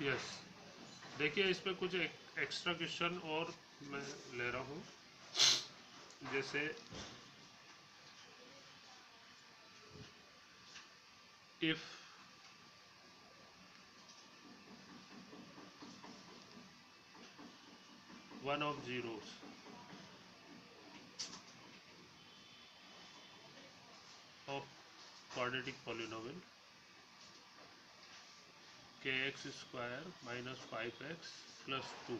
Yes, देखिए इस पे कुछ एक्स्ट्रा क्वेश्चन और मैं ले रहा हूँ। जैसे if one of zeros of quadratic polynomial kx square minus 5x plus 2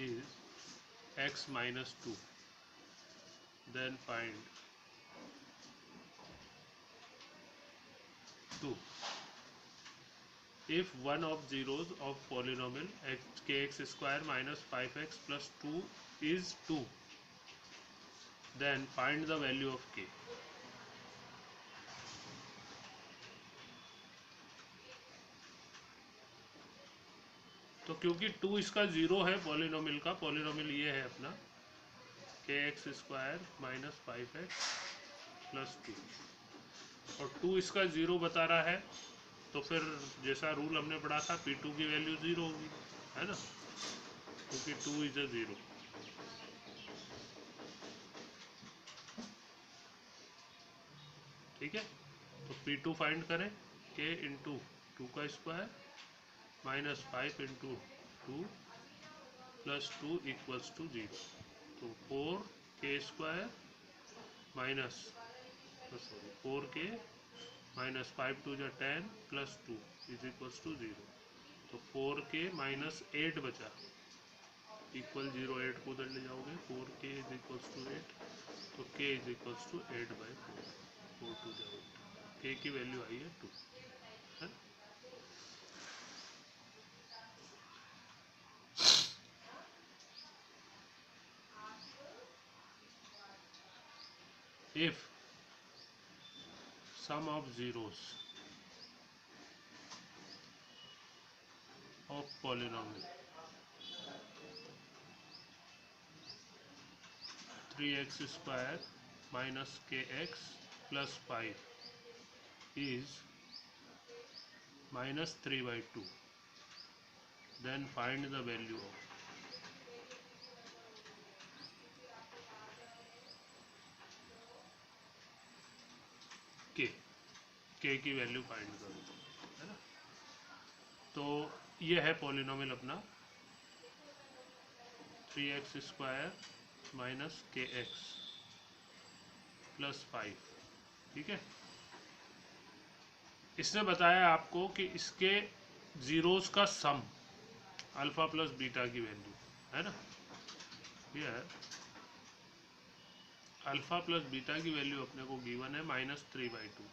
is x minus 2, then find 2. If one of zeros of polynomial kx square minus 5x plus 2 is 2, then find the value of k. तो क्योंकि 2 इसका zero है polynomial का, polynomial ये है अपना kx square minus 5x plus 2, और 2 इसका जीरो बता रहा है, तो फिर जैसा रूल हमने पढ़ा था p2 की वैल्यू जीरो होगी, है ना, क्योंकि 2 इज अ जीरो। ठीक है, तो p2 फाइंड करें, k इंटू 2 का square minus 5 into 2 plus 2 equals to 0। तो 4k square minus sorry 4k minus 5 टू जा 10 प्लस 2 इज इक्वल्स टू 0। तो 4k माइनस 8 बचा इक्वल 0, 8 को उधर ले जाओगे, 4k इज इक्वल्स टू 8, तो k इज इक्वल्स टू 8/4, 4 टू जा 8, k की वैल्यू आई है 2, है। If sum of zeros of polynomial 3x square minus kx plus 5 is minus 3/2, then find the value of k की वैल्यू फाइंड करो, है ना। तो ये है पॉलिनोमियल अपना 3x square minus kx plus 5, ठीक है। इसने बताया आपको कि इसके जीरोस का सम अल्फा प्लस बीटा की वैल्यू, है ना, ये है अल्फा प्लस बीटा की वैल्यू अपने को गिवन है -3/2,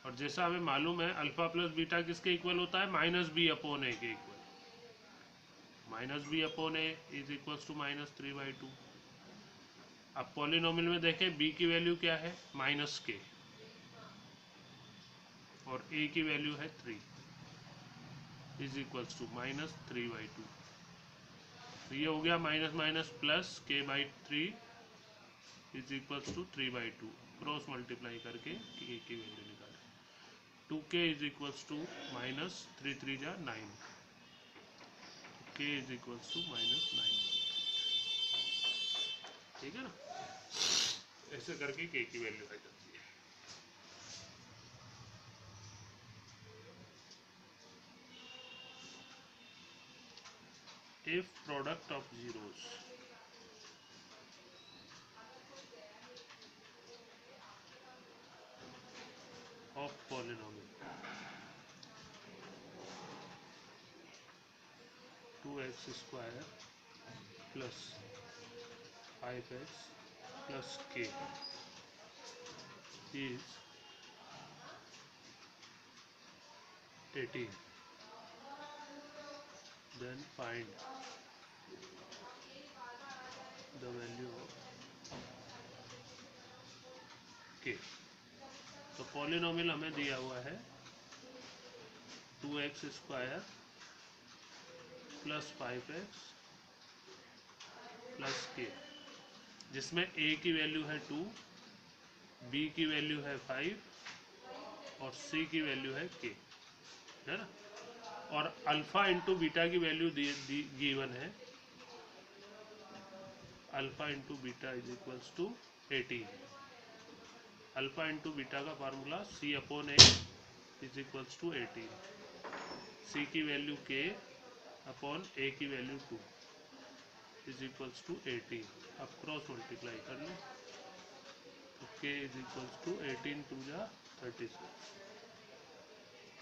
और जैसा हमें मालूम है अल्फा प्लस बीटा किसके इक्वल होता है, -b/a के equal, -b/a is equals to -3/2। अब पॉलिनोमियल में देखें b की वैल्यू क्या है, -k, और a की वैल्यू है 3, इज इक्वल्स टू -3/2। तो ये हो गया minus minus plus k/3 is equals to 3/2, cross multiply करके k की वैल्यू निकालें, 2k is equals to minus 3 3 जा 9, k इज इक्वल्स टू -9, ठीक है ना। ऐसे करके k की वैल्यू आ जाती है। If product of zeros of polynomial 2x square plus 5x plus k is 18, then find the value of k। तो पॉलिनोमियल हमें दिया हुआ है 2x square plus 5x plus k, जिसमें a की वैल्यू है 2, b की वैल्यू है 5 और c की वैल्यू है k। है ना। और अल्फा इंटू बीटा की वैल्यू गिवन है, alpha into beta is equals to 18। Alpha into beta का formula C upon A is equals to 18। C की वैल्यू के अपॉन ए की वैल्यू 2 इज इक्वल्स टू 18। अब क्रॉस मल्टीप्लाई कर लें तो के इज इक्वल्स टू 18 टू जा 36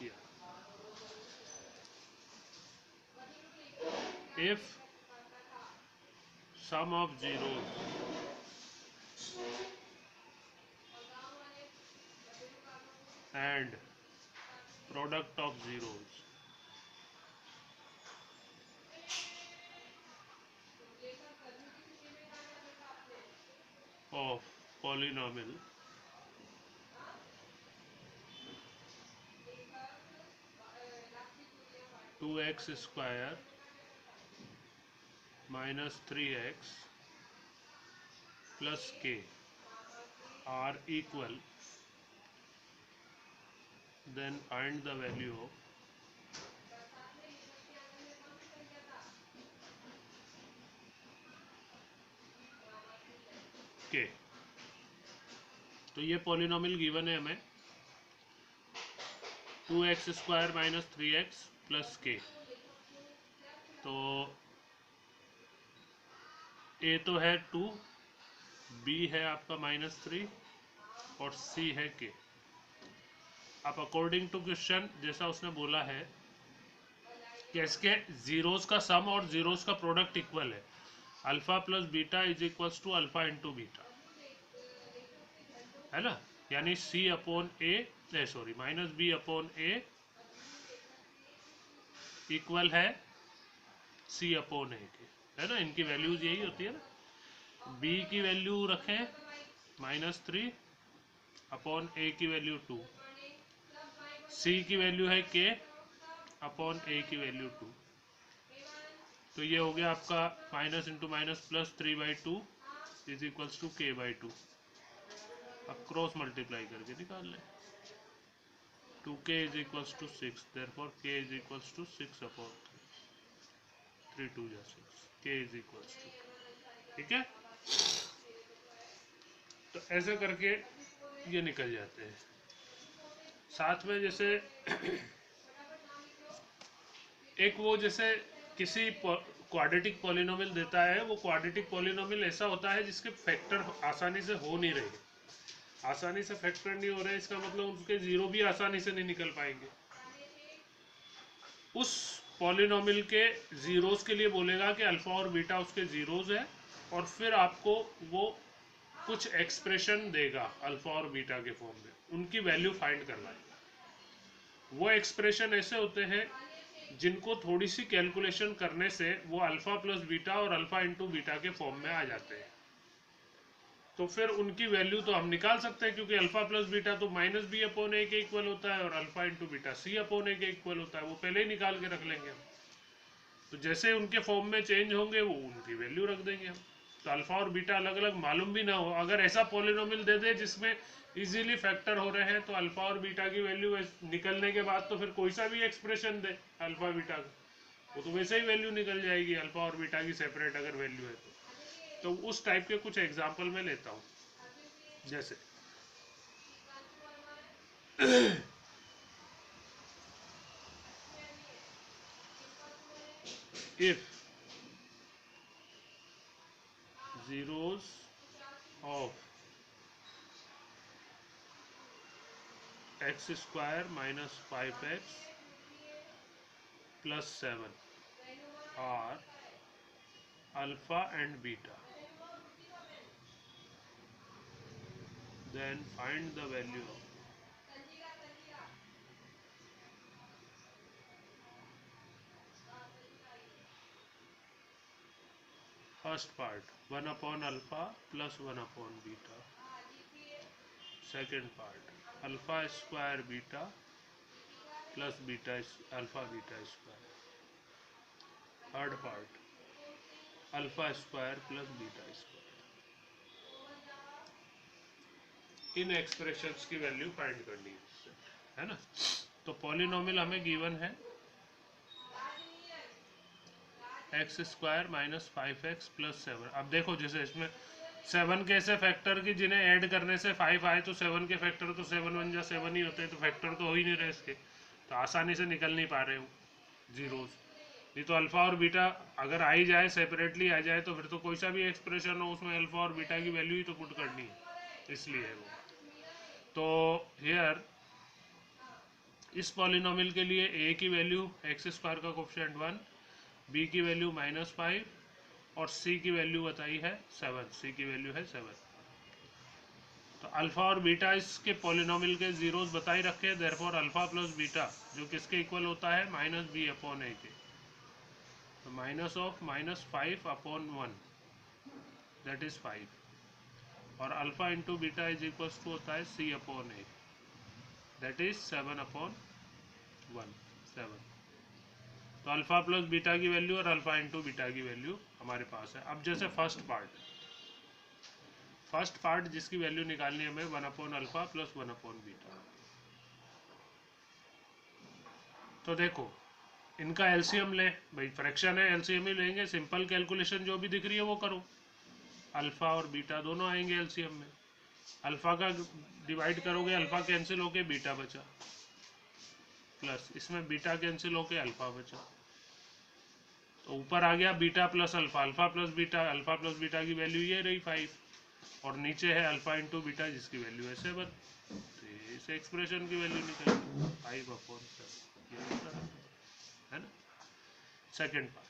किया। If sum of zeros and product of zeros of polynomial two x square minus 3x plus k are equal, then find the value of k। तो ये polynomial given है हमें 2x square minus 3x plus के। तो a तो है 2, b है आपका -3 और c है k। अब अकॉर्डिंग टू क्वेश्चन जैसा उसने बोला है कि इसके जीरोस का सम और जीरोस का प्रोडक्ट इक्वल है, alpha plus beta is equals to alpha into beta, है ना। यानी c upon a sorry minus b upon a equal है c अपॉन ए के, है ना। इनकी वैल्यूज यही होती है ना। b की वैल्यू रखें -3 अपॉन ए की वैल्यू 2, c की वैल्यू है k अपॉन ए की वैल्यू 2। तो ये हो गया आपका minus into minus plus 3/2 is equals to k/2। अब क्रॉस मल्टीप्लाई करके निकाल लें 2k is equals to 6, therefore k is equals to 6 upon 3 2 जा 6, k इज इक्वल्स टू, ठीक है। तो ऐसे करके ये निकल जाते हैं। साथ में जैसे एक वो जैसे किसी क्वाड्रेटिक पॉलिनोमियल देता है, वो क्वाड्रेटिक पॉलिनोमियल ऐसा होता है जिसके फैक्टर आसानी से हो नहीं रहे, आसानी से फैक्टर नहीं हो रहे, इसका मतलब उसके जीरो भी आसानी से नहीं निकल पाएंगे। उस पॉलिनोमियल के जीरोस के लिए बोलेगा कि अल्फा और बीटा उसके जीरोस है, और फिर आपको वो कुछ एक्सप्रेशन देगा अल्फा और बीटा के फॉर्म में, उनकी वैल्यू फाइंड करवाएगा। वो एक्सप्रेशन ऐसे होते हैं जिनको थोड़ी सी कैलकुलेशन करने से वो अल्फा प्लस बीटा और अल्फा इंटू बीटा के फॉर्म में आ जाते हैं। तो फिर उनकी वैल्यू तो हम निकाल सकते हैं, क्योंकि अल्फा प्लस बीटा तो माइनस बी अपॉन ए के इक्वल होता है और alpha into beta C upon a के इक्वल होता है, वो पहले ही निकाल के रख लेंगे हम। तो जैसे उनके फॉर्म में चेंज होंगे वो उनकी वैल्यू रख देंगे हम। तो अल्फा और बीटा अलग अलग मालूम भी ना हो, अगर ऐसा पॉलिनोमियल दे दे जिसमें इजीली फैक्टर हो रहे हैं, तो अल्फा और बीटा की वैल्यू निकलने के बाद तो फिर कोई सा भी एक्सप्रेशन दे अल्फा बीटा का, वो तो वैसे ही वैल्यू निकल जाएगी, अल्फा और बीटा की सेपरेट अगर वैल्यू है तो उस टाइप के कुछ एग्जाम्पल मैं लेता हूँ। जैसे if zeros of x square minus 5x plus 7 are alpha and beta, then find the value of first part 1 upon alpha plus 1 upon beta, second part alpha square beta plus beta alpha beta square, third part alpha square plus beta square। In expressions की value find करनी है ना। तो तो polynomial हमें given है x square minus 5x plus 7। अब देखो जैसे इसमें 7 के ऐसे फैक्टर की जिन्हें ऐड करने से 5 आए तो 7 के फैक्टर तो 7 1 जा 7 ही होते हैं, तो फैक्टर तो हो ही नहीं रहे इसके, तो आसानी से निकल नहीं पा रहे हो जीरोस। नहीं तो अल्फा और बीटा अगर आ ही जाए, सेपरेटली आ जाए, तो फिर तो कोई सा भी एक्सप्रेशन हो उसमें अल्फा और बीटा की वैल्यू ही तो पुट करनी है, इसलिए वो। तो हियर इस पॉलिनोमियल के लिए a की वैल्यू एक्स स्क्वायर का कोफिशिएंट 1, b की वैल्यू -5 और c की वैल्यू बताई है 7। c की वैल्यू है 7। तो अल्फा और बीटा इसके पॉलिनोमियल के जीरोस बताई रखे हैं, देयरफॉर अल्फा प्लस बीटा जो किसके इक्वल होता है -b/a के। तो माइनस ऑफ -5/1 दैट इज 5 और alpha into beta is equal to होता है c/a दैट इज 7/1 7। तो अल्फा प्लस बीटा की वैल्यू और अल्फा इंटू बीटा की वैल्यू हमारे पास है। अब जैसे फर्स्ट पार्ट जिसकी वैल्यू निकालनी है हमें 1/अल्फा प्लस 1/बीटा। तो देखो इनका एलसीएम लें भाई, फ्रैक्शन है एलसीएम ही लेंगे, सिंपल कैलकुलेशन जो भी दिख रही है वो करो। अल्फा और बीटा दोनों आएंगे एलसीएम में, अल्फा का डिवाइड करोगे अल्फा कैंसिल होके बीटा बचा, प्लस इसमें बीटा कैंसिल होके अल्फा बचा, तो ऊपर आ गया beta plus alpha, alpha plus beta की वैल्यू ये रही 5 और नीचे है अल्फा इंटू बीटा जिसकी वैल्यू है 7। तो इस एक्सप्रेशन की वैल्यू निकल 5/7 है ना। Second part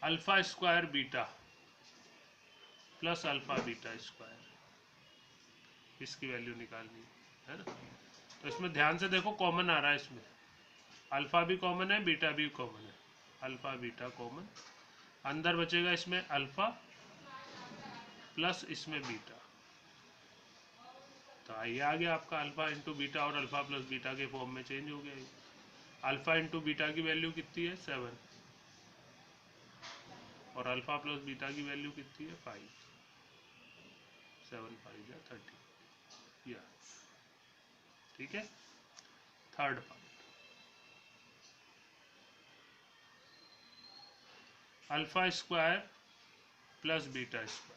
alpha square beta plus alpha beta square, इसकी वैल्यू निकालनी है ना। तो इसमें ध्यान से देखो कॉमन आ रहा है, इसमें अल्फा भी कॉमन है बीटा भी कॉमन है, अल्फा बीटा कॉमन, अंदर बचेगा इसमें अल्फा प्लस इसमें बीटा। तो ये आ गया आपका अल्फा इंटू बीटा और अल्फा प्लस बीटा के फॉर्म में चेंज हो गया। अल्फा इंटू बीटा की वैल्यू कितनी है 7 और अल्फा प्लस बीटा की वैल्यू कितनी है 5, 7 5 या 30 या ठीक है। Third part alpha square plus beta square.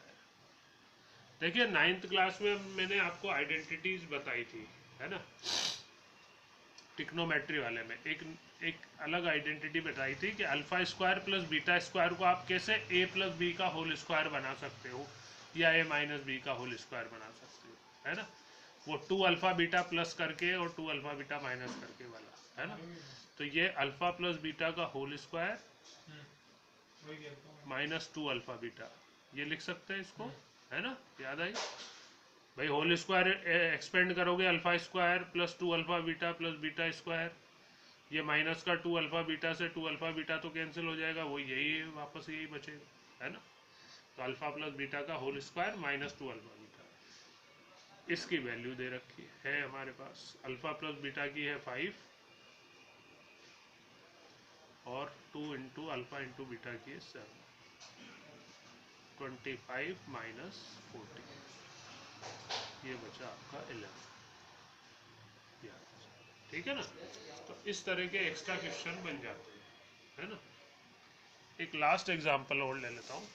देखिए 9th क्लास में मैंने आपको आइडेंटिटीज बताई थी है ना, ट्रिग्नोमेट्री वाले में एक अलग आइडेंटिटी बताई थी कि alpha square plus beta square को आप कैसे a प्लस बी का होल स्क्वायर बना सकते हो या a माइनस बी का होल स्क्वायर बना सकते हो है ना। वो 2 अल्फा बीटा प्लस करके और 2 अल्फा बीटा माइनस करके वाला है ना। तो ये अल्फा प्लस बीटा का होल स्क्वायर -2 अल्फा बीटा, ये लिख सकते हैं इसको है ना, याद आई भाई। होल स्क्वायर एक्सपेंड करोगे alpha square plus 2 alpha beta plus beta square, ये माइनस का 2 अल्फा बीटा से 2 अल्फा बीटा तो कैंसिल हो जाएगा, वो यही वापस यही बचेगा है ना। तो अल्फा प्लस बीटा का होल स्क्वायर -2 अल्फा बीटा, इसकी वैल्यू दे रखी है हमारे पास। अल्फा प्लस बीटा की है 5 और 2 इंटू अल्फा इंटू बीटा की है 7, 25 माइनस 40, ये बचा आपका 11, ठीक है ना। तो इस तरह के एक्स्ट्रा क्वेश्चन बन जाते हैं है ना। एक लास्ट एग्जांपल और ले लेता हूँ।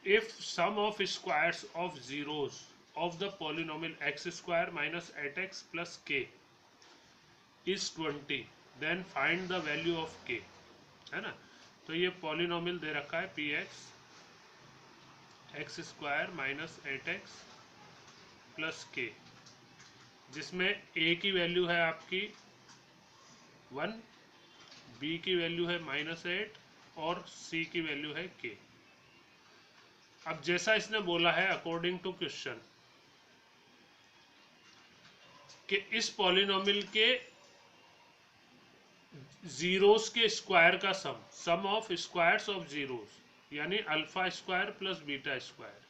If sum of squares of zeros of the polynomial x square minus 8x plus k is 20 then find the value of k है ना। तो ये पॉलिनोमियल दे रखा है px x square minus 8x plus k, जिसमें a की value है आपकी 1, b की वैल्यू है -8 और c की वैल्यू है k। अब जैसा इसने बोला है अकॉर्डिंग टू क्वेश्चन कि इस पॉलिनोमियल के जीरोस के स्क्वायर का सम ऑफ स्क्वायर्स ऑफ जीरोस, यानी alpha square plus beta square,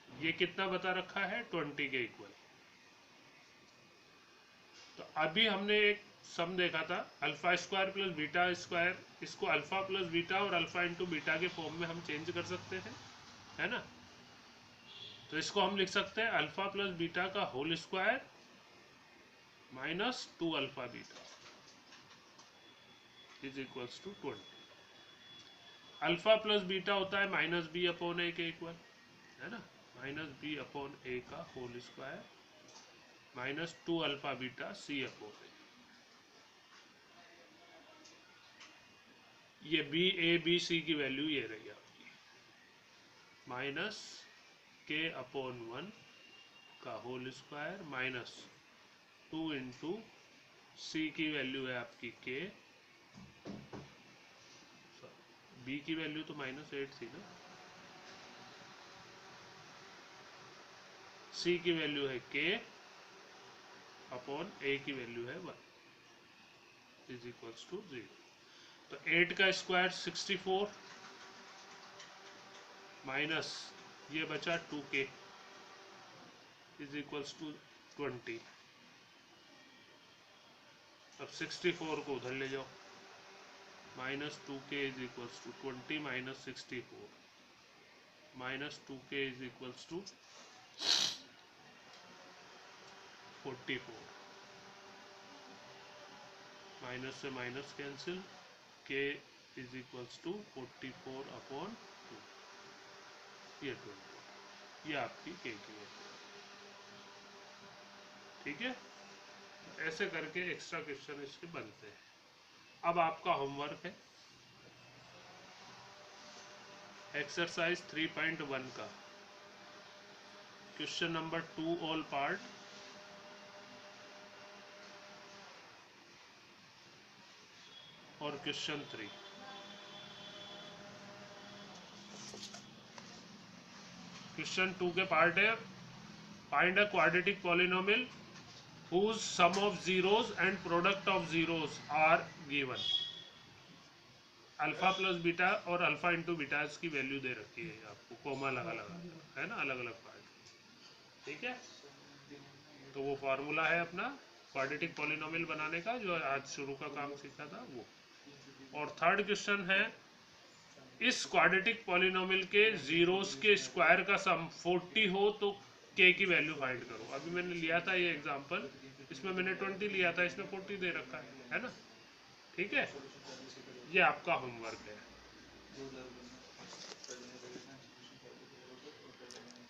ये कितना बता रखा है 20 के इक्वल। तो अभी हमने एक सम देखा था alpha square plus beta square, इसको अल्फा प्लस बीटा और अल्फा इंटू बीटा के फॉर्म में हम चेंज कर सकते हैं, है ना। तो इसको हम लिख सकते हैं अल्फा प्लस बीटा का whole square -2 alpha beta is equals to 20। Alpha plus beta होता है -b/a के इक्वल, है ना, -b/a का whole square -2 alpha beta c/a। ये b/a/b/c की वैल्यू ये रही आपकी, -k/1 का होल स्क्वायर -2 इंटू c की वैल्यू है आपकी k, b की वैल्यू तो -8 थी ना, c की वैल्यू है k/a की वैल्यू है 1 इज इक्वल्स टू 0। तो 8 का स्क्वायर 64 माइनस ये बचा 2k इज इक्वल्स टू 20। अब 64 को उधर ले जाओ, -2k is equals to 20 minus 64, -2k is equals to 44, minus से minus cancel, k is equals to 44/2, ये 20, ये आपकी k की वैल्यू, ठीक है। ऐसे करके एक्स्ट्रा क्वेश्चन इसके बनते हैं। अब आपका होमवर्क है एक्सरसाइज 3.1 का क्वेश्चन नंबर 2 ऑल पार्ट और क्वेश्चन 3। क्वेश्चन 2 के पार्ट है find a quadratic polynomial whose sum of zeros and product of zeros are given। Alpha plus beta और अल्फा इंटू बीटा की वैल्यू दे रखी है आपको, कोमा लगा लगा है ना, अलग अलग पार्ट, ठीक है। तो वो फॉर्मूला है अपना क्वाड्रेटिक पॉलिनोमियल बनाने का, जो आज शुरू का काम सीखा था वो। और थर्ड क्वेश्चन है इस क्वाड्रेटिक पॉलिनोमियल के जीरोस के स्क्वायर का सम 40 हो तो k की वैल्यू फाइंड करो। अभी मैंने लिया था ये एग्जांपल, इसमें मैंने 20 लिया था, इसमें 40 दे रखा है ना, ठीक है। ये आपका होमवर्क है।